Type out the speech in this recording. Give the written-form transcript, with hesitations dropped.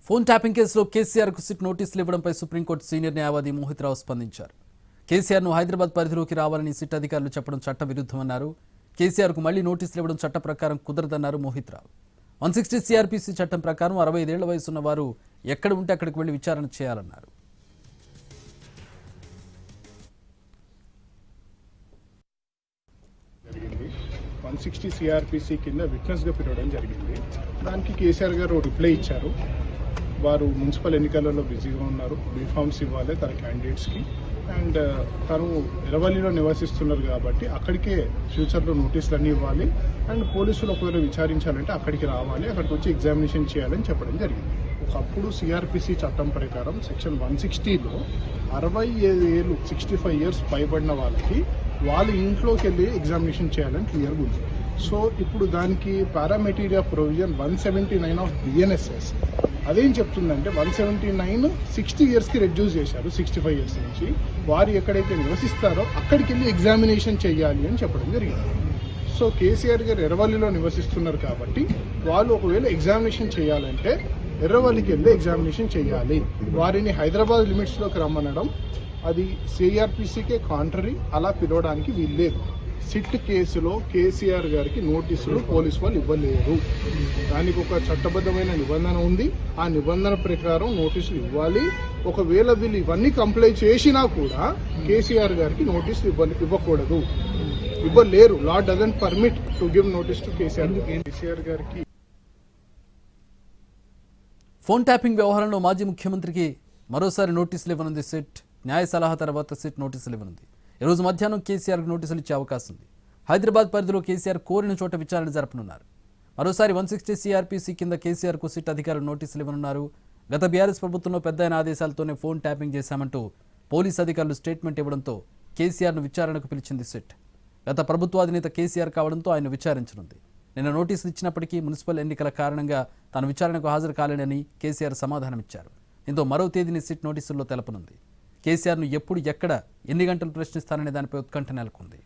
Phone tapping కేసులో కేసీఆర్కు SIT నోటీసులు ఇవ్వడంపై సుప్రీంకోర్టు సీనియర్ న్యాయవాది మోహిత్ రావు స్పందించారు. కేసీఆర్ను హైదరాబాద్ పరిధిలోకి రావాలని సిట్ అధికారులు చెప్పడం చట్ట విరుద్ధమన్నారు. కేసీఆర్కు మళ్లీ నోటీసులు ఇవ్వడం చట్ట ప్రకారం కుదరదన్నారు మోహిత్ రావు. 160 సిఆర్పిసి చట్టం ప్రకారం 65 ఏళ్ల వయసున్న వారు ఎక్కడ ఉంటే అక్కడికి వెళ్లి విచారణ చేయాలన్నారు. జరిగింది 160 సిఆర్పిసి కింద విట్నెస్గా పిలవడం జరిగింది. దానికి కేసీఆర్ గారు రిప్లై ఇచ్చారు. వారు మున్సిపల్ ఎన్నికలలో బిజీగా ఉన్నారు, బీఫామ్స్ ఇవ్వాలి తన క్యాండిడేట్స్కి, అండ్ తను ఎరవల్లిలో నివసిస్తున్నారు కాబట్టి అక్కడికే ఫ్యూచర్లో నోటీసులు అన్నీ ఇవ్వాలి, అండ్ పోలీసులు ఒకవేళ విచారించాలంటే అక్కడికి రావాలి, అక్కడికి వచ్చి ఎగ్జామినేషన్ చేయాలని చెప్పడం జరిగింది. ఒకప్పుడు సిఆర్పిసి చట్టం ప్రకారం సెక్షన్ 160లో 65 ఏళ్ళు 65 ఇయర్స్ పైబడిన వాళ్ళకి వాళ్ళ ఇంట్లోకి వెళ్ళి ఎగ్జామినేషన్ చేయాలని క్లియర్గా ఉంది. సో ఇప్పుడు దానికి పారామెటీరియా ప్రొవిజన్ 179 ఆఫ్ బిఎన్ఎస్ఎస్ అదేం చెప్తుందంటే 179 60 ఇయర్స్కి రెడ్యూస్ చేశారు. 65 ఇయర్స్ నుంచి వారు ఎక్కడైతే నివసిస్తారో అక్కడికి వెళ్ళి ఎగ్జామినేషన్ చేయాలి అని చెప్పడం జరిగింది. సో కేసీఆర్ గారు ఎర్రవల్లిలో నివసిస్తున్నారు కాబట్టి వాళ్ళు ఒకవేళ ఎగ్జామినేషన్ చేయాలంటే ఎర్రవల్లికి వెళ్ళి ఎగ్జామినేషన్ చేయాలి. వారిని హైదరాబాద్ లిమిట్స్లోకి రమ్మనడం అది సిఆర్పిసికే కాంట్రరీ, అలా పిలవడానికి వీల్లేదు. సిట్ కేసులో కేసీఆర్ గారికి నోటీసులు పోలీసు వాళ్ళు ఇవ్వలేరు. దానికి ఒక చట్టబద్ధమైన నిబంధన ఉంది. ఆ నిబంధన ప్రకారం నోటీసులు ఇవ్వాలి. ఒకవేళ వీళ్ళు ఇవన్నీ కంప్లై చేసినా కూడా కేసీఆర్ గారికి నోటీసులు ఇవ్వకూడదు, ఇవ్వలేరు. Law doesn't permit to give notice to KCR గారికి. ఫోన్ ట్యాపింగ్ వ్యవహారంలో మాజీ ముఖ్యమంత్రికి మరోసారి నోటీసులు ఇవ్వనుంది సిట్. న్యాయ సలహా తర్వాత సిట్ నోటీసులు ఇవ్వనుంది. ఈరోజు మధ్యాహ్నం కేసీఆర్కు నోటీసులు ఇచ్చే అవకాశం ఉంది. హైదరాబాద్ పరిధిలో కేసీఆర్ కోరిన చోట విచారణ జరపనున్నారు. మరోసారి 160 సిఆర్పిసి కింద కేసీఆర్కు సిట్ అధికారులు నోటీసులు ఇవ్వనున్నారు. గత బీఆర్ఎస్ ప్రభుత్వంలో పెద్దయిన ఆదేశాలతోనే ఫోన్ ట్యాపింగ్ చేశామంటూ పోలీసు అధికారులు స్టేట్మెంట్ ఇవ్వడంతో కేసీఆర్ను విచారణకు పిలిచింది సిట్. గత ప్రభుత్వాధినేత కేసీఆర్ కావడంతో ఆయన విచారించనుంది. నిన్న నోటీసులు ఇచ్చినప్పటికీ మున్సిపల్ ఎన్నికల కారణంగా తాను విచారణకు హాజరు కాలేనని కేసీఆర్ సమాధానమిచ్చారు. దీంతో మరో తేదీని సిట్ నోటీసుల్లో తెలపనుంది. కేసీఆర్ను ఎప్పుడు ఎక్కడ ఎన్ని గంటలు ప్రశ్నిస్తారనే దానిపై ఉత్కంఠ నెలకొంది.